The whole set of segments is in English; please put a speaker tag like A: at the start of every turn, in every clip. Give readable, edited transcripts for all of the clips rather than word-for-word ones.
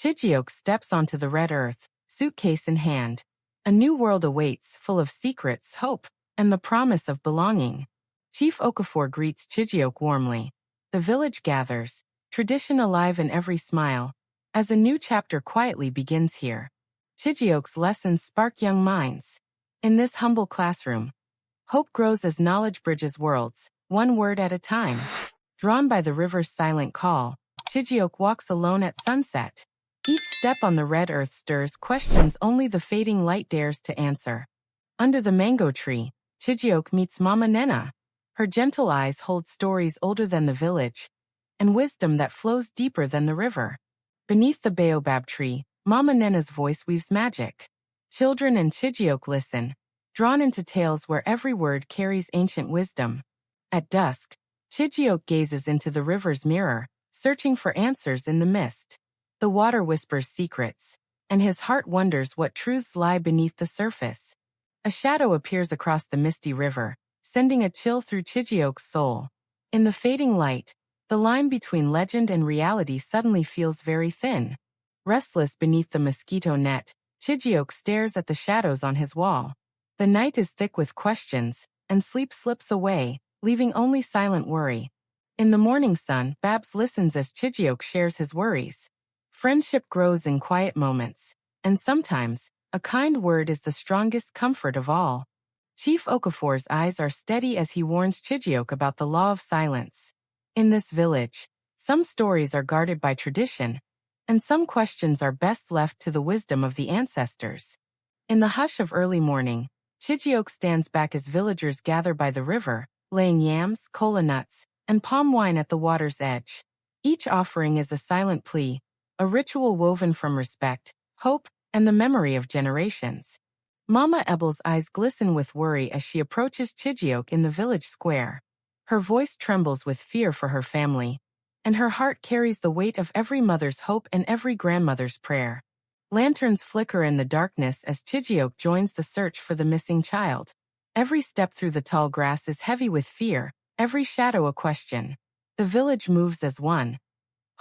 A: Chijioke steps onto the red earth, suitcase in hand. A new world awaits, full of secrets, hope, and the promise of belonging. Chief Okafor greets Chijioke warmly. The village gathers, tradition alive in every smile, as a new chapter quietly begins here. Chijioke's lessons spark young minds. In this humble classroom, hope grows as knowledge bridges worlds, one word at a time. Drawn by the river's silent call, Chijioke walks alone at sunset. Each step on the red earth stirs questions only the fading light dares to answer. Under the mango tree, Chijioke meets Mama Nena. Her gentle eyes hold stories older than the village, and wisdom that flows deeper than the river. Beneath the baobab tree, Mama Nena's voice weaves magic. Children and Chijioke listen, drawn into tales where every word carries ancient wisdom. At dusk, Chijioke gazes into the river's mirror, searching for answers in the mist. The water whispers secrets, and his heart wonders what truths lie beneath the surface. A shadow appears across the misty river, sending a chill through Chijioke's soul. In the fading light, the line between legend and reality suddenly feels very thin. Restless beneath the mosquito net, Chijioke stares at the shadows on his wall. The night is thick with questions, and sleep slips away, leaving only silent worry. In the morning sun, Babs listens as Chijioke shares his worries. Friendship grows in quiet moments, and sometimes, a kind word is the strongest comfort of all. Chief Okafor's eyes are steady as he warns Chijioke about the law of silence. In this village, some stories are guarded by tradition, and some questions are best left to the wisdom of the ancestors. In the hush of early morning, Chijioke stands back as villagers gather by the river, laying yams, kola nuts, and palm wine at the water's edge. Each offering is a silent plea, a ritual woven from respect, hope, and the memory of generations. Mama Ebel's eyes glisten with worry as she approaches Chijioke in the village square. Her voice trembles with fear for her family, and her heart carries the weight of every mother's hope and every grandmother's prayer. Lanterns flicker in the darkness as Chijioke joins the search for the missing child. Every step through the tall grass is heavy with fear, every shadow a question. The village moves as one,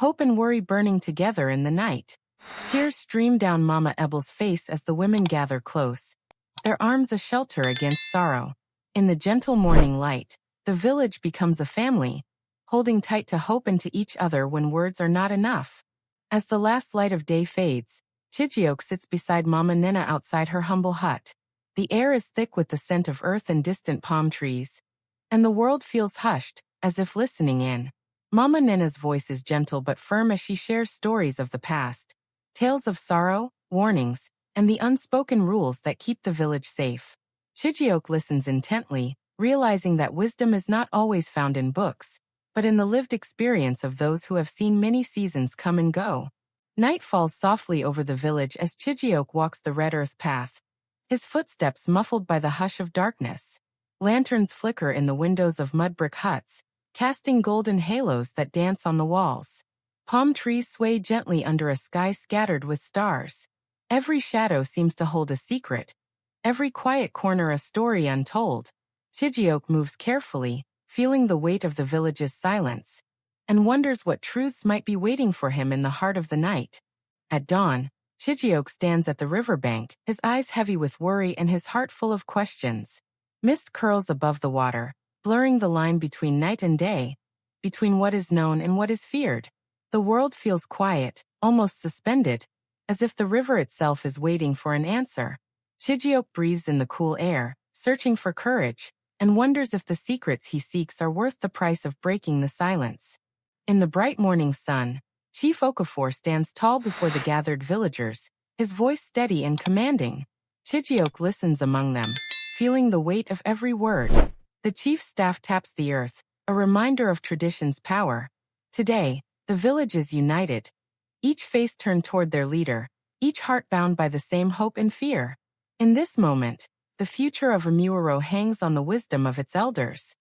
A: hope and worry burning together in the night. Tears stream down Mama Ebel's face as the women gather close, their arms a shelter against sorrow. In the gentle morning light, the village becomes a family, holding tight to hope and to each other when words are not enough. As the last light of day fades, Chijioke sits beside Mama Nena outside her humble hut. The air is thick with the scent of earth and distant palm trees, and the world feels hushed, as if listening in. Mama Nena's voice is gentle but firm as she shares stories of the past, tales of sorrow, warnings, and the unspoken rules that keep the village safe. Chijioke listens intently, realizing that wisdom is not always found in books, but in the lived experience of those who have seen many seasons come and go. Night falls softly over the village as Chijioke walks the red earth path, his footsteps muffled by the hush of darkness. Lanterns flicker in the windows of mud brick huts, casting golden halos that dance on the walls. Palm trees sway gently under a sky scattered with stars. Every shadow seems to hold a secret, every quiet corner a story untold. Chijioke moves carefully, feeling the weight of the village's silence, and wonders what truths might be waiting for him in the heart of the night. At dawn, Chijioke stands at the riverbank, his eyes heavy with worry and his heart full of questions. Mist curls above the water, blurring the line between night and day, between what is known and what is feared. The world feels quiet, almost suspended, as if the river itself is waiting for an answer. Chijioke breathes in the cool air, searching for courage, and wonders if the secrets he seeks are worth the price of breaking the silence. In the bright morning sun, Chief Okafor stands tall before the gathered villagers, his voice steady and commanding. Chijioke listens among them, feeling the weight of every word. The chief's staff taps the earth, a reminder of tradition's power. Today, the village is united, each face turned toward their leader, each heart bound by the same hope and fear. In this moment, the future of Amuaro hangs on the wisdom of its elders.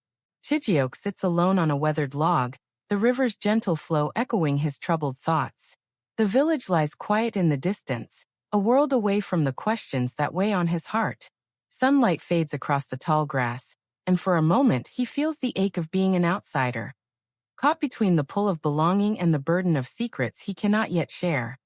A: Chijioke sits alone on a weathered log, the river's gentle flow echoing his troubled thoughts. The village lies quiet in the distance, a world away from the questions that weigh on his heart. Sunlight fades across the tall grass, and for a moment he feels the ache of being an outsider, caught between the pull of belonging and the burden of secrets he cannot yet share.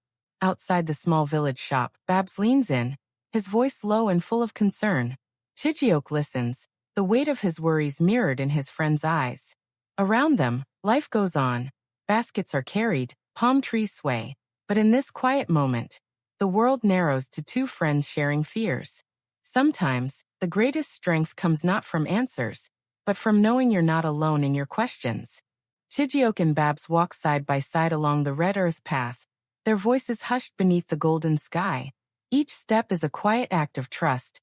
A: Outside the small village shop, Babs leans in, his voice low and full of concern. Chijioke listens, the weight of his worries mirrored in his friend's eyes. Around them, life goes on. Baskets are carried, palm trees sway. But in this quiet moment, the world narrows to two friends sharing fears. Sometimes, the greatest strength comes not from answers, but from knowing you're not alone in your questions. Chijioke and Babs walk side by side along the red earth path, their voices hushed beneath the golden sky. Each step is a quiet act of trust,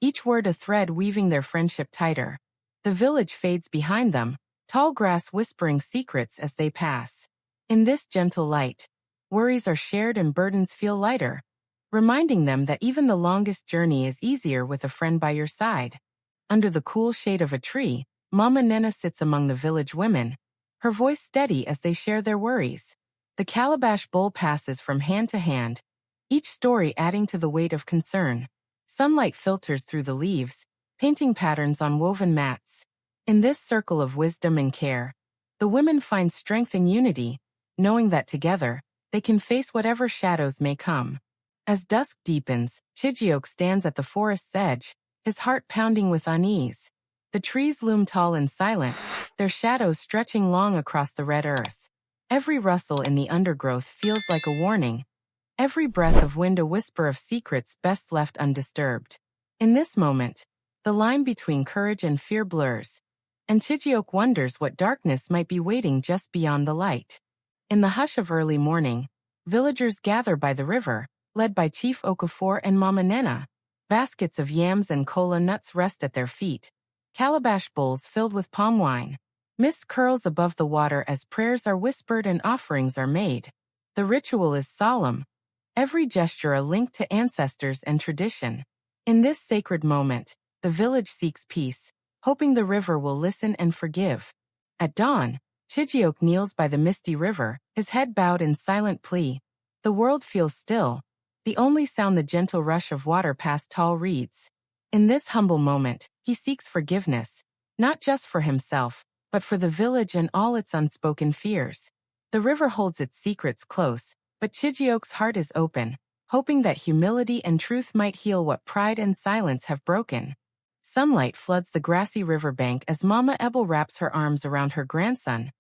A: each word a thread weaving their friendship tighter. The village fades behind them, tall grass whispering secrets as they pass. In this gentle light, worries are shared and burdens feel lighter, reminding them that even the longest journey is easier with a friend by your side. Under the cool shade of a tree, Mama Nena sits among the village women, her voice steady as they share their worries. The calabash bowl passes from hand to hand, each story adding to the weight of concern. Sunlight filters through the leaves, painting patterns on woven mats. In this circle of wisdom and care, the women find strength in unity, knowing that together, they can face whatever shadows may come. As dusk deepens, Chijioke stands at the forest's edge, his heart pounding with unease. The trees loom tall and silent, their shadows stretching long across the red earth. Every rustle in the undergrowth feels like a warning, every breath of wind a whisper of secrets best left undisturbed. In this moment, the line between courage and fear blurs, and Chijioke wonders what darkness might be waiting just beyond the light. In the hush of early morning, villagers gather by the river, led by Chief Okafor and Mama Nena. Baskets of yams and kola nuts rest at their feet, calabash bowls filled with palm wine. Mist curls above the water as prayers are whispered and offerings are made. The ritual is solemn, every gesture a link to ancestors and tradition. In this sacred moment, the village seeks peace, hoping the river will listen and forgive. At dawn, Chijioke kneels by the misty river, his head bowed in silent plea. The world feels still, the only sound the gentle rush of water past tall reeds. In this humble moment, he seeks forgiveness, not just for himself, but for the village and all its unspoken fears. The river holds its secrets close, but Chijioke's heart is open, hoping that humility and truth might heal what pride and silence have broken. Sunlight floods the grassy riverbank as Mama Ebel wraps her arms around her grandson,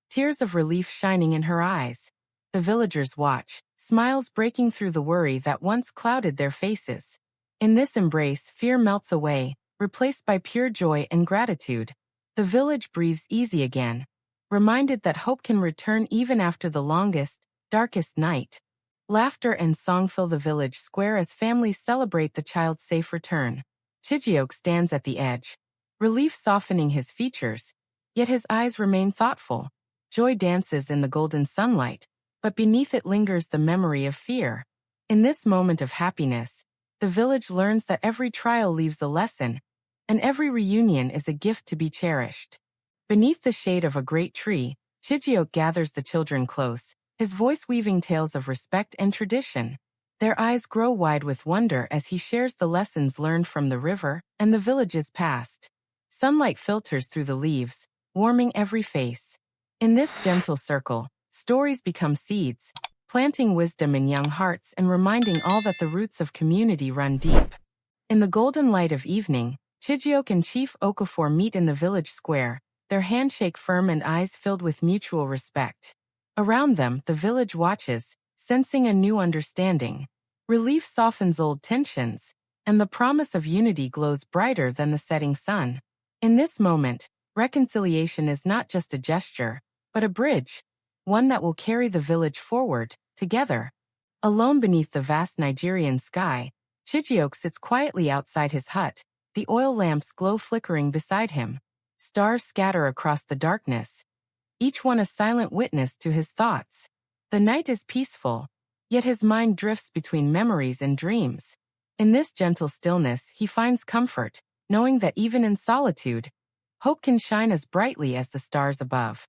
A: tears of relief shining in her eyes. The villagers watch, smiles breaking through the worry that once clouded their faces. In this embrace, fear melts away, replaced by pure joy and gratitude. The village breathes easy again, reminded that hope can return even after the longest, darkest night. Laughter and song fill the village square as families celebrate the child's safe return. Chijioke stands at the edge, relief softening his features, yet his eyes remain thoughtful. Joy dances in the golden sunlight, but beneath it lingers the memory of fear. In this moment of happiness, the village learns that every trial leaves a lesson, and every reunion is a gift to be cherished. Beneath the shade of a great tree, Chijioke gathers the children close, his voice weaving tales of respect and tradition. Their eyes grow wide with wonder as he shares the lessons learned from the river and the village's past. Sunlight filters through the leaves, warming every face. In this gentle circle, stories become seeds, planting wisdom in young hearts and reminding all that the roots of community run deep. In the golden light of evening, Chijioke and Chief Okafor meet in the village square, their handshake firm and eyes filled with mutual respect. Around them, the village watches, sensing a new understanding. Relief softens old tensions, and the promise of unity glows brighter than the setting sun. In this moment, reconciliation is not just a gesture, but a bridge, one that will carry the village forward, together. Alone beneath the vast Nigerian sky, Chijioke sits quietly outside his hut, the oil lamps glow flickering beside him. Stars scatter across the darkness, each one a silent witness to his thoughts. The night is peaceful, yet his mind drifts between memories and dreams. In this gentle stillness, he finds comfort, knowing that even in solitude, hope can shine as brightly as the stars above.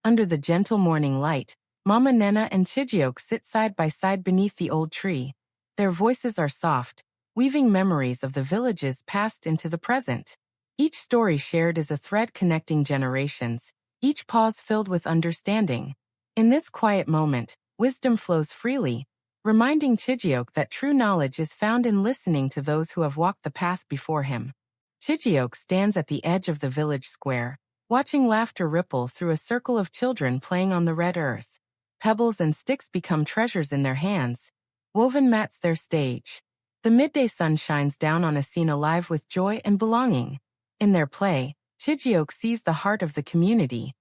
A: Under the gentle morning light, Mama Nena and Chijioke sit side by side beneath the old tree. Their voices are soft, weaving memories of the village's past into the present. Each story shared is a thread connecting generations, each pause filled with understanding. In this quiet moment, wisdom flows freely, reminding Chijioke that true knowledge is found in listening to those who have walked the path before him. Chijioke stands at the edge of the village square, watching laughter ripple through a circle of children playing on the red earth. Pebbles and sticks become treasures in their hands. Woven mats their stage. The midday sun shines down on a scene alive with joy and belonging. In their play, Chijioke sees the heart of the community.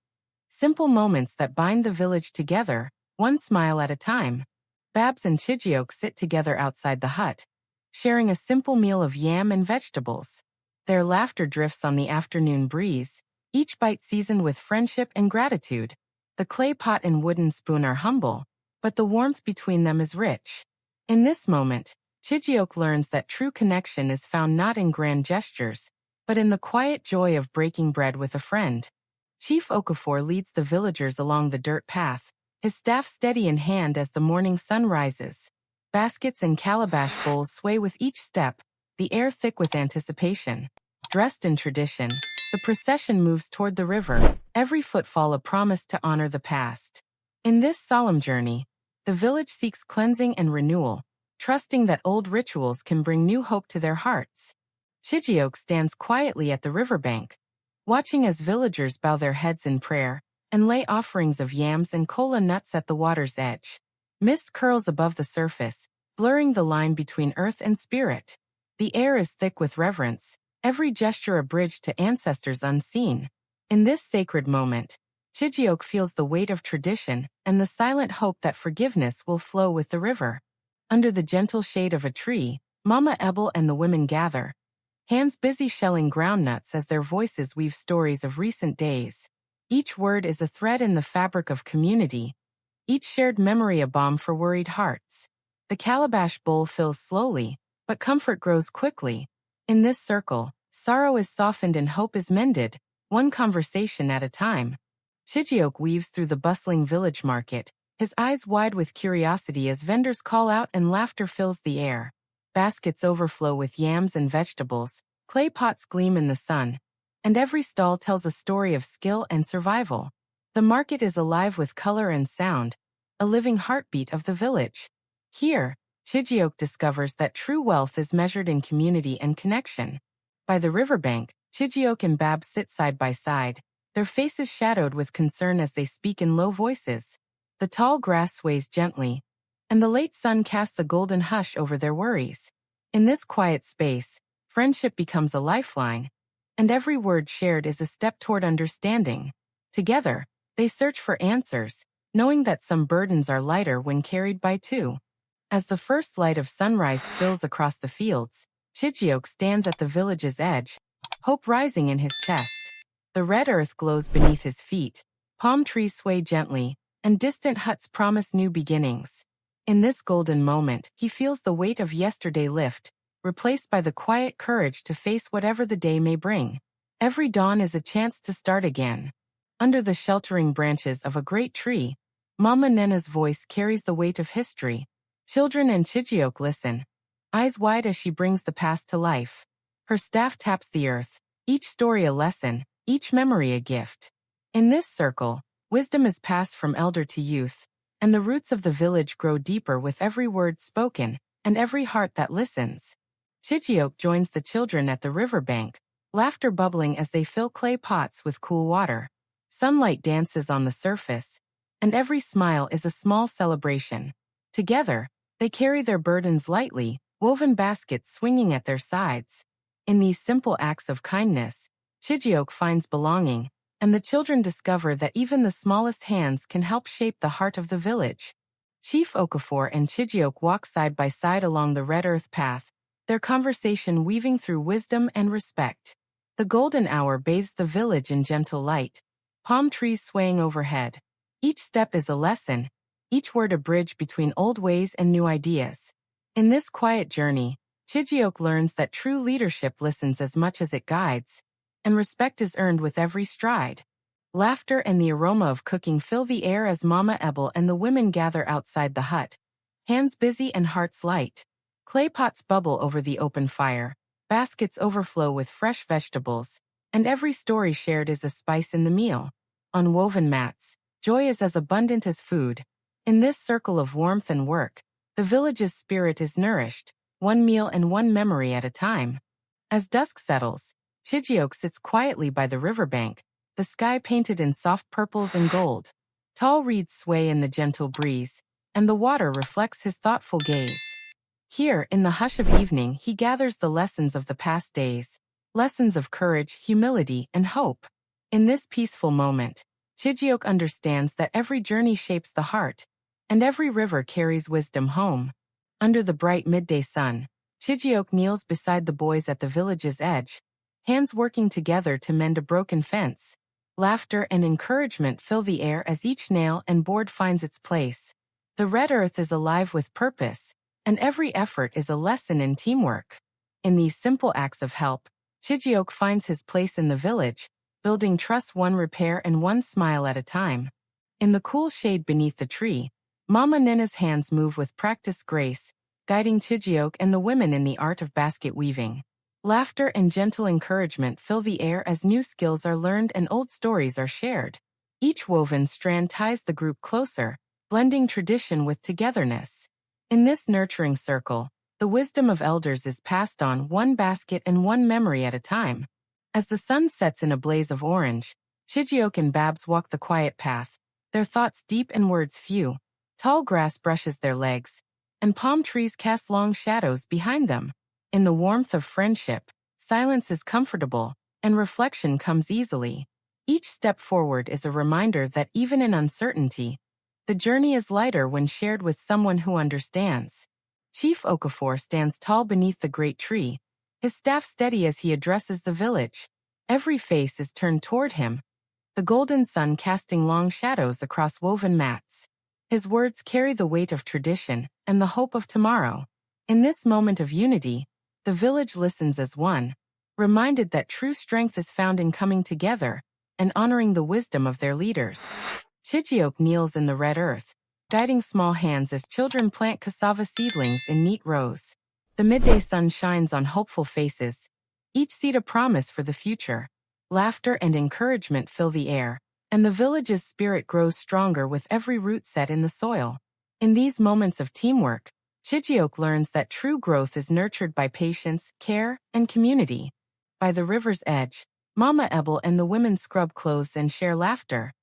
A: Simple moments that bind the village together, one smile at a time. Babs and Chijioke sit together outside the hut, sharing a simple meal of yam and vegetables. Their laughter drifts on the afternoon breeze, each bite seasoned with friendship and gratitude. The clay pot and wooden spoon are humble, but the warmth between them is rich. In this moment, Chijioke learns that true connection is found not in grand gestures, but in the quiet joy of breaking bread with a friend. Chief Okafor leads the villagers along the dirt path, his staff steady in hand as the morning sun rises. Baskets and calabash bowls sway with each step, the air thick with anticipation. Dressed in tradition, the procession moves toward the river, every footfall a promise to honor the past. In this solemn journey, the village seeks cleansing and renewal, trusting that old rituals can bring new hope to their hearts. Chijioke stands quietly at the riverbank, watching as villagers bow their heads in prayer and lay offerings of yams and kola nuts at the water's edge. Mist curls above the surface, blurring the line between earth and spirit. The air is thick with reverence, every gesture a bridge to ancestors unseen. In this sacred moment, Chijioke feels the weight of tradition and the silent hope that forgiveness will flow with the river. Under the gentle shade of a tree, Mama Ebel and the women gather, hands busy shelling groundnuts as their voices weave stories of recent days. Each word is a thread in the fabric of community, each shared memory a balm for worried hearts. The calabash bowl fills slowly, but comfort grows quickly. In this circle, sorrow is softened and hope is mended, one conversation at a time. Chijioke weaves through the bustling village market, his eyes wide with curiosity as vendors call out and laughter fills the air. Baskets overflow with yams and vegetables, clay pots gleam in the sun, and every stall tells a story of skill and survival. The market is alive with color and sound, a living heartbeat of the village. Here, Chijioke discovers that true wealth is measured in community and connection. By the riverbank, Chijioke and Bab sit side by side, their faces shadowed with concern as they speak in low voices. The tall grass sways gently, and the late sun casts a golden hush over their worries. In this quiet space, friendship becomes a lifeline, and every word shared is a step toward understanding. Together, they search for answers, knowing that some burdens are lighter when carried by two. As the first light of sunrise spills across the fields, Chijioke stands at the village's edge, hope rising in his chest. The red earth glows beneath his feet, palm trees sway gently, and distant huts promise new beginnings. In this golden moment, he feels the weight of yesterday lift, replaced by the quiet courage to face whatever the day may bring. Every dawn is a chance to start again. Under the sheltering branches of a great tree, Mama Nena's voice carries the weight of history. Children and Chijioke listen, eyes wide as she brings the past to life. Her staff taps the earth, each story a lesson, each memory a gift. In this circle, wisdom is passed from elder to youth, and the roots of the village grow deeper with every word spoken and every heart that listens. Chijioke joins the children at the riverbank, laughter bubbling as they fill clay pots with cool water. Sunlight dances on the surface, and every smile is a small celebration. Together, they carry their burdens lightly, woven baskets swinging at their sides. In these simple acts of kindness, Chijioke finds belonging, and the children discover that even the smallest hands can help shape the heart of the village. Chief Okafor and Chijioke walk side by side along the red earth path, their conversation weaving through wisdom and respect. The golden hour bathes the village in gentle light, palm trees swaying overhead. Each step is a lesson, each word a bridge between old ways and new ideas. In this quiet journey, Chijioke learns that true leadership listens as much as it guides, and respect is earned with every stride. Laughter and the aroma of cooking fill the air as Mama Ebel and the women gather outside the hut, hands busy and hearts light. Clay pots bubble over the open fire, baskets overflow with fresh vegetables, and every story shared is a spice in the meal. On woven mats, joy is as abundant as food. In this circle of warmth and work, The village's spirit is nourished, one meal and one memory at a time. As dusk settles, Chijioke sits quietly by the riverbank, the sky painted in soft purples and gold. Tall reeds sway in the gentle breeze, and the water reflects his thoughtful gaze. Here, in the hush of evening, he gathers the lessons of the past days, lessons of courage, humility, and hope. In this peaceful moment, Chijioke understands that every journey shapes the heart, and every river carries wisdom home. Under the bright midday sun, Chijioke kneels beside the boys at the village's edge, hands working together to mend a broken fence. Laughter and encouragement fill the air as each nail and board finds its place. The red earth is alive with purpose, and every effort is a lesson in teamwork. In these simple acts of help, Chijioke finds his place in the village, building trust one repair and one smile at a time. In the cool shade beneath the tree, Mama Nina's hands move with practiced grace, guiding Chijioke and the women in the art of basket weaving. Laughter and gentle encouragement fill the air as new skills are learned and old stories are shared. Each woven strand ties the group closer, blending tradition with togetherness. In this nurturing circle, the wisdom of elders is passed on one basket and one memory at a time. As the sun sets in a blaze of orange, Chijioke and Babs walk the quiet path, their thoughts deep and words few. Tall grass brushes their legs, and palm trees cast long shadows behind them. In the warmth of friendship, silence is comfortable, and reflection comes easily. Each step forward is a reminder that even in uncertainty, the journey is lighter when shared with someone who understands. Chief Okafor stands tall beneath the great tree, his staff steady as he addresses the village. Every face is turned toward him, the golden sun casting long shadows across woven mats. His words carry the weight of tradition and the hope of tomorrow. In this moment of unity, the village listens as one, reminded that true strength is found in coming together and honoring the wisdom of their leaders. Chijioke kneels in the red earth, guiding small hands as children plant cassava seedlings in neat rows. The midday sun shines on hopeful faces, each seed a promise for the future. Laughter and encouragement fill the air, and the village's spirit grows stronger with every root set in the soil. In these moments of teamwork, Chijioke learns that true growth is nurtured by patience, care, and community. By the river's edge, Mama Ebel and the women scrub clothes and share laughter,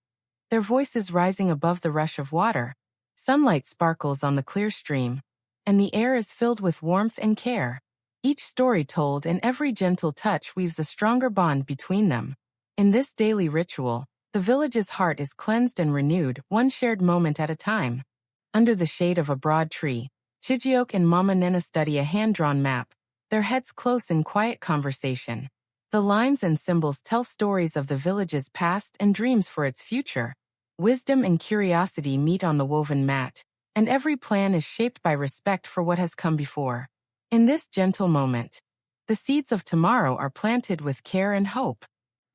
A: their voices rising above the rush of water. Sunlight sparkles on the clear stream, and the air is filled with warmth and care. Each story told and every gentle touch weaves a stronger bond between them. In this daily ritual, the village's heart is cleansed and renewed, one shared moment at a time. Under the shade of a broad tree, Chijioke and Mama Nina study a hand-drawn map, their heads close in quiet conversation. The lines and symbols tell stories of the village's past and dreams for its future. Wisdom and curiosity meet on the woven mat, and every plan is shaped by respect for what has come before. In this gentle moment, the seeds of tomorrow are planted with care and hope.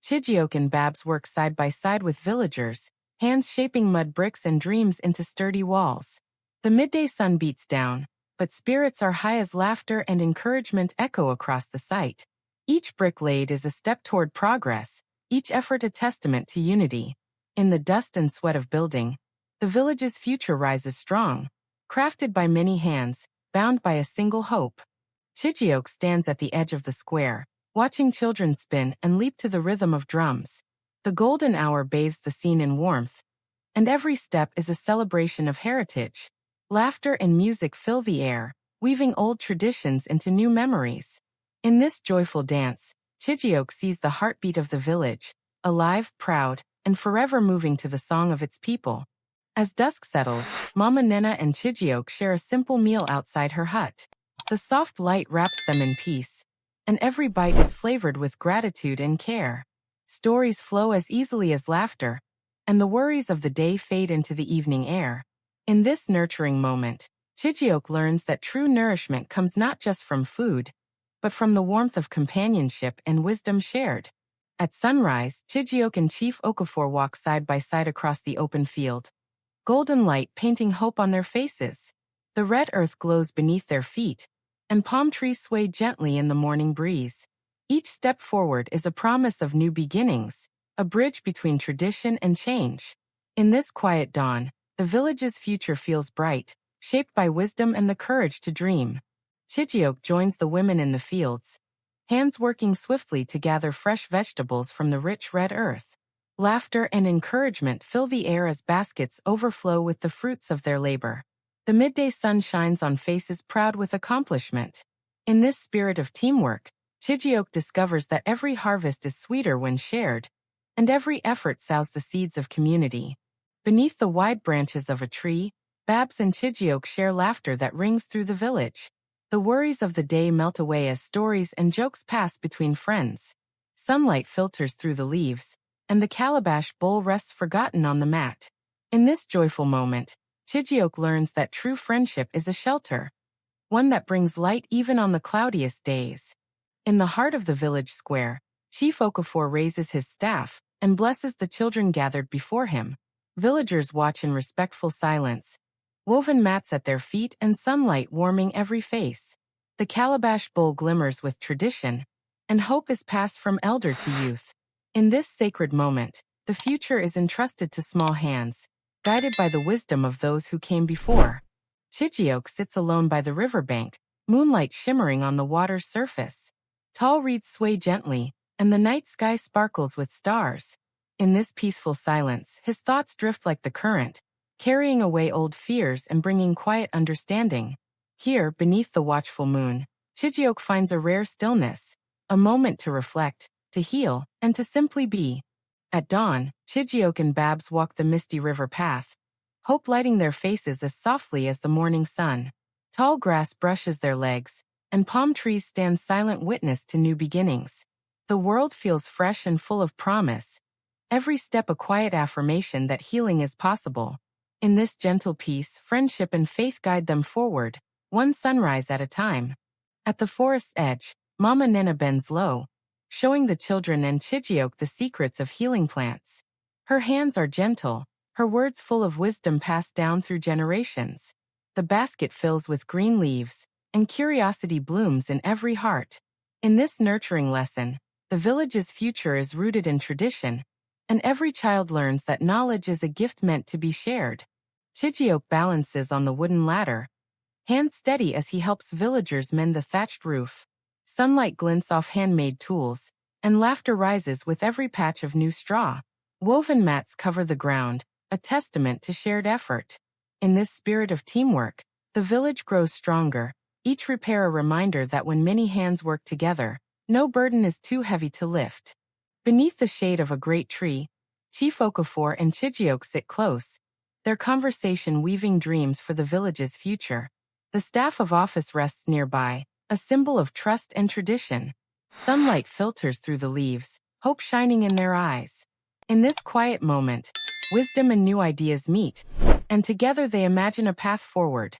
A: Chijioke and Babs work side by side with villagers, hands shaping mud bricks and dreams into sturdy walls. The midday sun beats down, but spirits are high as laughter and encouragement echo across the site. Each brick laid is a step toward progress, each effort a testament to unity. In the dust and sweat of building, the village's future rises strong, crafted by many hands, bound by a single hope. Chijioke stands at the edge of the square, watching children spin and leap to the rhythm of drums. The golden hour bathes the scene in warmth, and every step is a celebration of heritage. Laughter and music fill the air, weaving old traditions into new memories. In this joyful dance, Chijioke sees the heartbeat of the village, alive, proud, and forever moving to the song of its people. As dusk settles, Mama Nina and Chijioke share a simple meal outside her hut. The soft light wraps them in peace, and every bite is flavored with gratitude and care. Stories flow as easily as laughter, and the worries of the day fade into the evening air. In this nurturing moment, Chijioke learns that true nourishment comes not just from food, but from the warmth of companionship and wisdom shared. At sunrise, Chijioke and Chief Okafor walk side by side across the open field, golden light painting hope on their faces. The red earth glows beneath their feet, and palm trees sway gently in the morning breeze. Each step forward is a promise of new beginnings, a bridge between tradition and change. In this quiet dawn, the village's future feels bright, shaped by wisdom and the courage to dream. Chijioke joins the women in the fields, hands working swiftly to gather fresh vegetables from the rich red earth. Laughter and encouragement fill the air as baskets overflow with the fruits of their labor. The midday sun shines on faces proud with accomplishment. In this spirit of teamwork, Chijioke discovers that every harvest is sweeter when shared, and every effort sows the seeds of community. Beneath the wide branches of a tree, Babs and Chijioke share laughter that rings through the village. The worries of the day melt away as stories and jokes pass between friends. Sunlight filters through the leaves, and the calabash bowl rests forgotten on the mat. In this joyful moment, Chijioke learns that true friendship is a shelter, one that brings light even on the cloudiest days. In the heart of the village square, Chief Okafor raises his staff and blesses the children gathered before him. Villagers watch in respectful silence, woven mats at their feet and sunlight warming every face. The calabash bowl glimmers with tradition, and hope is passed from elder to youth. In this sacred moment, the future is entrusted to small hands, guided by the wisdom of those who came before. Chijioke sits alone by the riverbank, moonlight shimmering on the water's surface. Tall reeds sway gently, and the night sky sparkles with stars. In this peaceful silence, his thoughts drift like the current, carrying away old fears and bringing quiet understanding. Here, beneath the watchful moon, Chijioke finds a rare stillness, a moment to reflect, to heal, and to simply be. At dawn, Chijioke and Babs walk the misty river path, hope lighting their faces as softly as the morning sun. Tall grass brushes their legs, and palm trees stand silent witness to new beginnings. The world feels fresh and full of promise, every step a quiet affirmation that healing is possible. In this gentle peace, friendship and faith guide them forward, one sunrise at a time. At the forest's edge, Mama Nena bends low, showing the children and Chijioke the secrets of healing plants. Her hands are gentle, her words full of wisdom passed down through generations. The basket fills with green leaves, and curiosity blooms in every heart. In this nurturing lesson, the village's future is rooted in tradition, and every child learns that knowledge is a gift meant to be shared. Chijioke balances on the wooden ladder, hands steady as he helps villagers mend the thatched roof. Sunlight glints off handmade tools, and laughter rises with every patch of new straw. Woven mats cover the ground, a testament to shared effort. In this spirit of teamwork, the village grows stronger, each repair a reminder that when many hands work together, no burden is too heavy to lift. Beneath the shade of a great tree, Chief Okafor and Chijioke sit close, their conversation weaving dreams for the village's future. The staff of office rests nearby, a symbol of trust and tradition. Sunlight filters through the leaves, hope shining in their eyes. In this quiet moment, wisdom and new ideas meet, and together they imagine a path forward,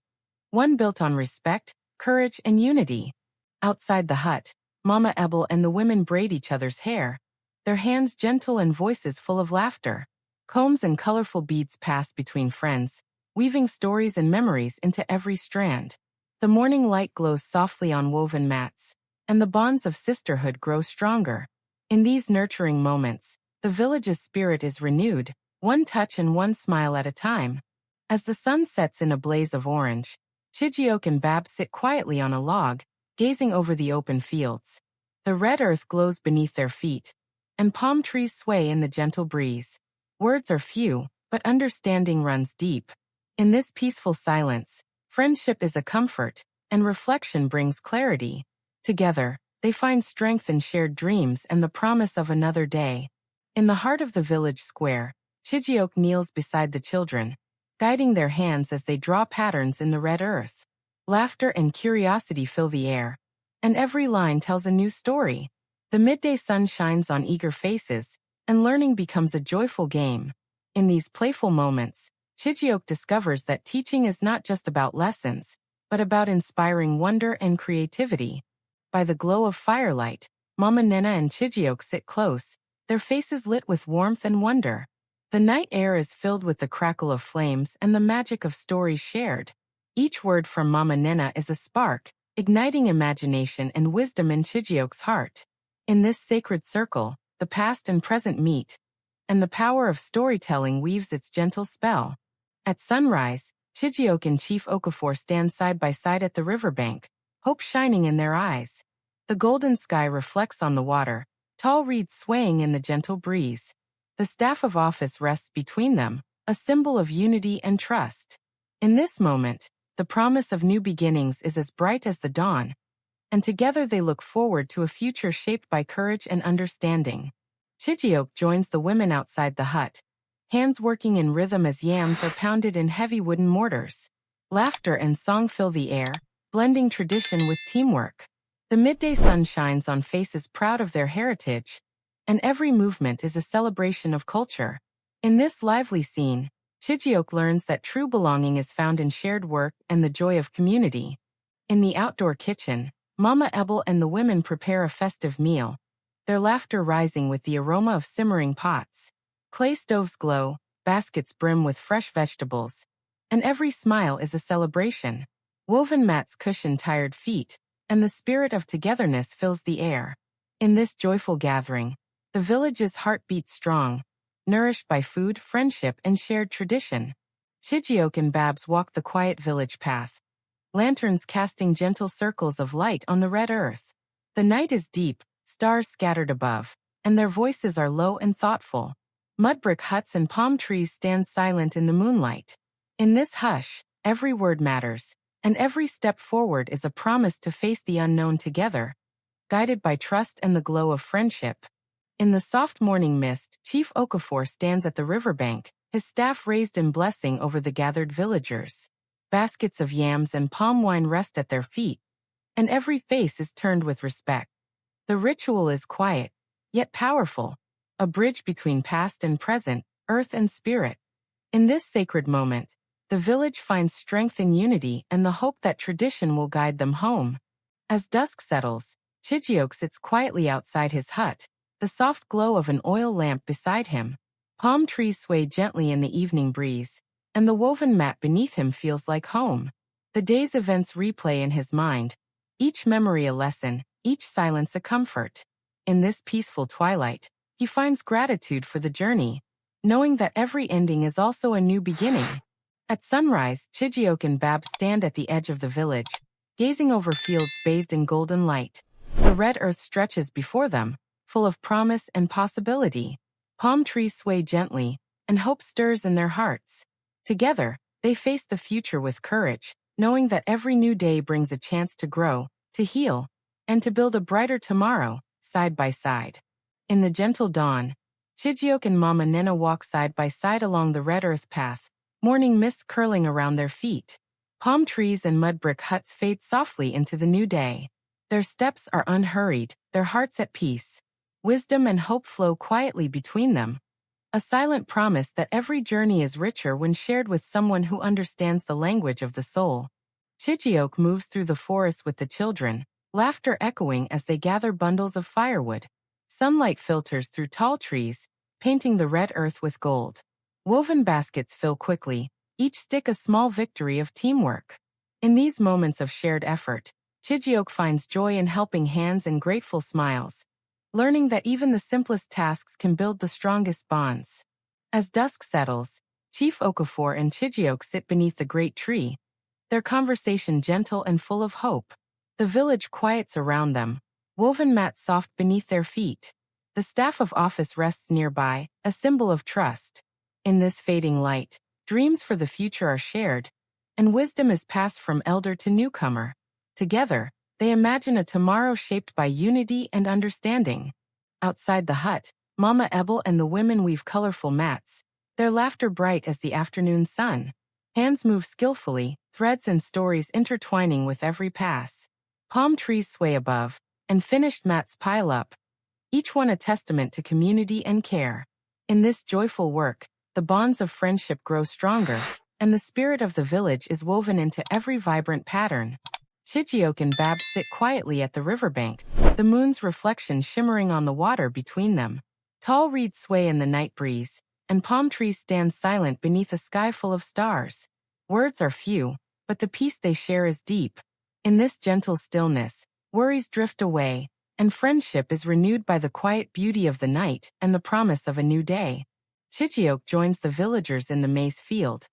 A: one built on respect, courage, and unity. Outside the hut, Mama Ebel and the women braid each other's hair, their hands gentle and voices full of laughter. Combs and colorful beads pass between friends, weaving stories and memories into every strand. The morning light glows softly on woven mats, and the bonds of sisterhood grow stronger. In these nurturing moments, the village's spirit is renewed, one touch and one smile at a time. As the sun sets in a blaze of orange, Chijioke and Babs sit quietly on a log, gazing over the open fields. The red earth glows beneath their feet, and palm trees sway in the gentle breeze. Words are few, but understanding runs deep. In this peaceful silence, friendship is a comfort, and reflection brings clarity. Together, they find strength in shared dreams and the promise of another day. In the heart of the village square, Chijioke kneels beside the children, guiding their hands as they draw patterns in the red earth. Laughter and curiosity fill the air, and every line tells a new story. The midday sun shines on eager faces, and learning becomes a joyful game. In these playful moments, Chijioke discovers that teaching is not just about lessons, but about inspiring wonder and creativity. By the glow of firelight, Mama Nena and Chijioke sit close, their faces lit with warmth and wonder. The night air is filled with the crackle of flames and the magic of stories shared. Each word from Mama Nena is a spark, igniting imagination and wisdom in Chijioke's heart. In this sacred circle, the past and present meet, and the power of storytelling weaves its gentle spell. At sunrise, Chijioke and Chief Okafor stand side by side at the riverbank, hope shining in their eyes. The golden sky reflects on the water, tall reeds swaying in the gentle breeze. The staff of office rests between them, a symbol of unity and trust. In this moment, the promise of new beginnings is as bright as the dawn, and together they look forward to a future shaped by courage and understanding. Chijioke joins the women outside the hut, hands working in rhythm as yams are pounded in heavy wooden mortars. Laughter and song fill the air, blending tradition with teamwork. The midday sun shines on faces proud of their heritage, and every movement is a celebration of culture. In this lively scene, Chijioke learns that true belonging is found in shared work and the joy of community. In the outdoor kitchen, Mama Ebel and the women prepare a festive meal, their laughter rising with the aroma of simmering pots. Clay stoves glow, baskets brim with fresh vegetables, and every smile is a celebration. Woven mats cushion tired feet, and the spirit of togetherness fills the air. In this joyful gathering, the village's heart beats strong, nourished by food, friendship, and shared tradition. Chijioke and Babs walk the quiet village path, lanterns casting gentle circles of light on the red earth. The night is deep, stars scattered above, and their voices are low and thoughtful. Mud-brick huts and palm trees stand silent in the moonlight. In this hush, every word matters, and every step forward is a promise to face the unknown together, guided by trust and the glow of friendship. In the soft morning mist, Chief Okafor stands at the riverbank, his staff raised in blessing over the gathered villagers. Baskets of yams and palm wine rest at their feet, and every face is turned with respect. The ritual is quiet, yet powerful, a bridge between past and present, earth and spirit. In this sacred moment, the village finds strength in unity and the hope that tradition will guide them home. As dusk settles, Chijioke sits quietly outside his hut, the soft glow of an oil lamp beside him. Palm trees sway gently in the evening breeze, and the woven mat beneath him feels like home. The day's events replay in his mind, each memory a lesson, each silence a comfort. In this peaceful twilight, he finds gratitude for the journey, knowing that every ending is also a new beginning. At sunrise, Chijioke and Babs stand at the edge of the village, gazing over fields bathed in golden light. The red earth stretches before them, full of promise and possibility. Palm trees sway gently, and hope stirs in their hearts. Together, they face the future with courage, knowing that every new day brings a chance to grow, to heal, and to build a brighter tomorrow, side by side. In the gentle dawn, Chijioke and Mama Nena walk side by side along the red earth path, morning mist curling around their feet. Palm trees and mud-brick huts fade softly into the new day. Their steps are unhurried, their hearts at peace. Wisdom and hope flow quietly between them, a silent promise that every journey is richer when shared with someone who understands the language of the soul. Chijioke moves through the forest with the children, laughter echoing as they gather bundles of firewood. Sunlight filters through tall trees, painting the red earth with gold. Woven baskets fill quickly, each stick a small victory of teamwork. In these moments of shared effort, Chijioke finds joy in helping hands and grateful smiles, learning that even the simplest tasks can build the strongest bonds. As dusk settles, Chief Okafor and Chijioke sit beneath the great tree, their conversation gentle and full of hope. The village quiets around them, woven mats soft beneath their feet. The staff of office rests nearby, a symbol of trust. In this fading light, dreams for the future are shared, and wisdom is passed from elder to newcomer. Together, they imagine a tomorrow shaped by unity and understanding. Outside the hut, Mama Ebel and the women weave colorful mats, their laughter bright as the afternoon sun. Hands move skillfully, threads and stories intertwining with every pass. Palm trees sway above, and finished mats pile up, each one a testament to community and care. In this joyful work, the bonds of friendship grow stronger, and the spirit of the village is woven into every vibrant pattern. Chijioke and Babs sit quietly at the riverbank, the moon's reflection shimmering on the water between them. Tall reeds sway in the night breeze, and palm trees stand silent beneath a sky full of stars. Words are few, but the peace they share is deep. In this gentle stillness, worries drift away, and friendship is renewed by the quiet beauty of the night and the promise of a new day. Chijioke joins the villagers in the maize field,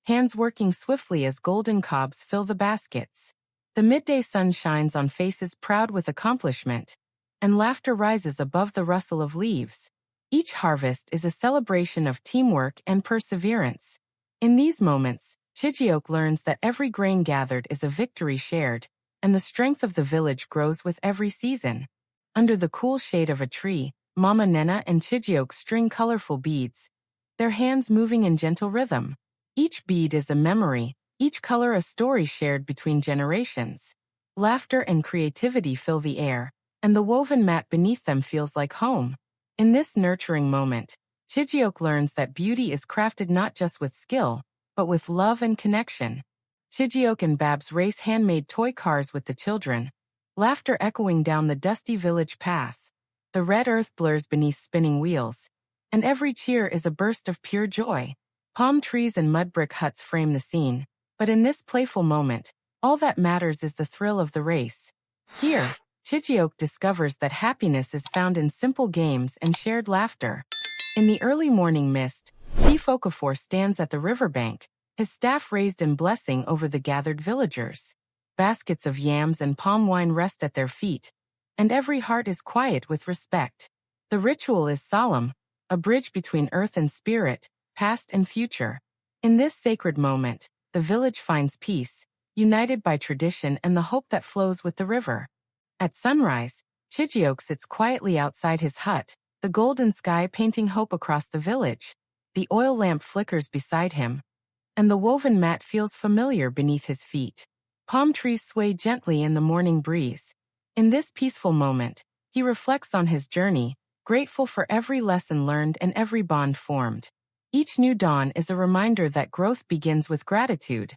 A: hands working swiftly as golden cobs fill the baskets. The midday sun shines on faces proud with accomplishment, and laughter rises above the rustle of leaves. Each harvest is a celebration of teamwork and perseverance. In these moments, Chijioke learns that every grain gathered is a victory shared, and the strength of the village grows with every season. Under the cool shade of a tree, Mama Nena and Chijioke string colorful beads, their hands moving in gentle rhythm. Each bead is a memory, each color a story shared between generations. Laughter and creativity fill the air, and the woven mat beneath them feels like home. In this nurturing moment, Chijioke learns that beauty is crafted not just with skill, but with love and connection. Chijioke and Babs race handmade toy cars with the children, laughter echoing down the dusty village path. The red earth blurs beneath spinning wheels, and every cheer is a burst of pure joy. Palm trees and mud brick huts frame the scene, but in this playful moment, all that matters is the thrill of the race. Here, Chijioke discovers that happiness is found in simple games and shared laughter. In the early morning mist, Chief Okafor stands at the riverbank, his staff raised in blessing over the gathered villagers. Baskets of yams and palm wine rest at their feet, and every heart is quiet with respect. The ritual is solemn, a bridge between earth and spirit, past and future. In this sacred moment, the village finds peace, united by tradition and the hope that flows with the river. At sunrise, Chijioke sits quietly outside his hut, the golden sky painting hope across the village. The oil lamp flickers beside him, and the woven mat feels familiar beneath his feet. Palm trees sway gently in the morning breeze. In this peaceful moment, he reflects on his journey, grateful for every lesson learned and every bond formed. Each new dawn is a reminder that growth begins with gratitude.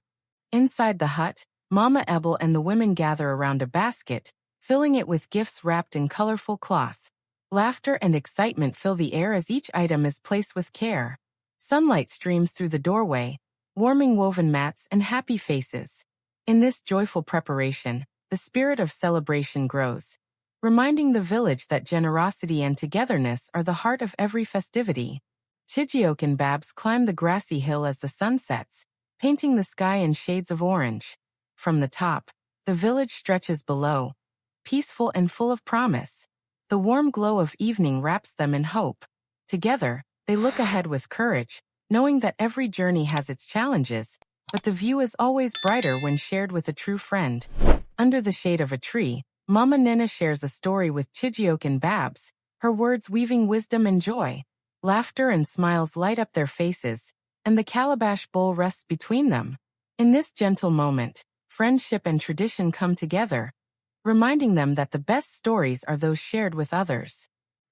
A: Inside the hut, Mama Ebel and the women gather around a basket, filling it with gifts wrapped in colorful cloth. Laughter and excitement fill the air as each item is placed with care. Sunlight streams through the doorway, warming woven mats and happy faces. In this joyful preparation, the spirit of celebration grows, reminding the village that generosity and togetherness are the heart of every festivity. Chijioke and Babs climb the grassy hill as the sun sets, painting the sky in shades of orange. From the top, the village stretches below, peaceful and full of promise. The warm glow of evening wraps them in hope. Together, they look ahead with courage, knowing that every journey has its challenges, but the view is always brighter when shared with a true friend. Under the shade of a tree, Mama Nena shares a story with Chijioke and Babs, her words weaving wisdom and joy. Laughter and smiles light up their faces, and the calabash bowl rests between them. In this gentle moment, friendship and tradition come together, reminding them that the best stories are those shared with others.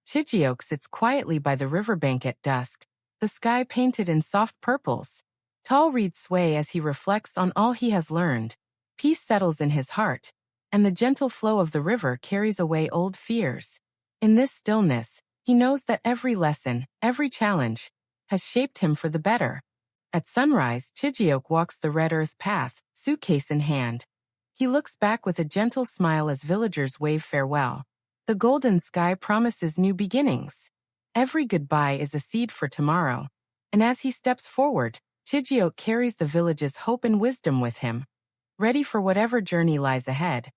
A: Chijioke sits quietly by the riverbank at dusk, the sky painted in soft purples. Tall reeds sway as he reflects on all he has learned. Peace settles in his heart, and the gentle flow of the river carries away old fears. In this stillness, he knows that every lesson, every challenge, has shaped him for the better. At sunrise, Chijioke walks the red earth path, suitcase in hand. He looks back with a gentle smile as villagers wave farewell. The golden sky promises new beginnings. Every goodbye is a seed for tomorrow. And as he steps forward, Chijioke carries the village's hope and wisdom with him, ready for whatever journey lies ahead.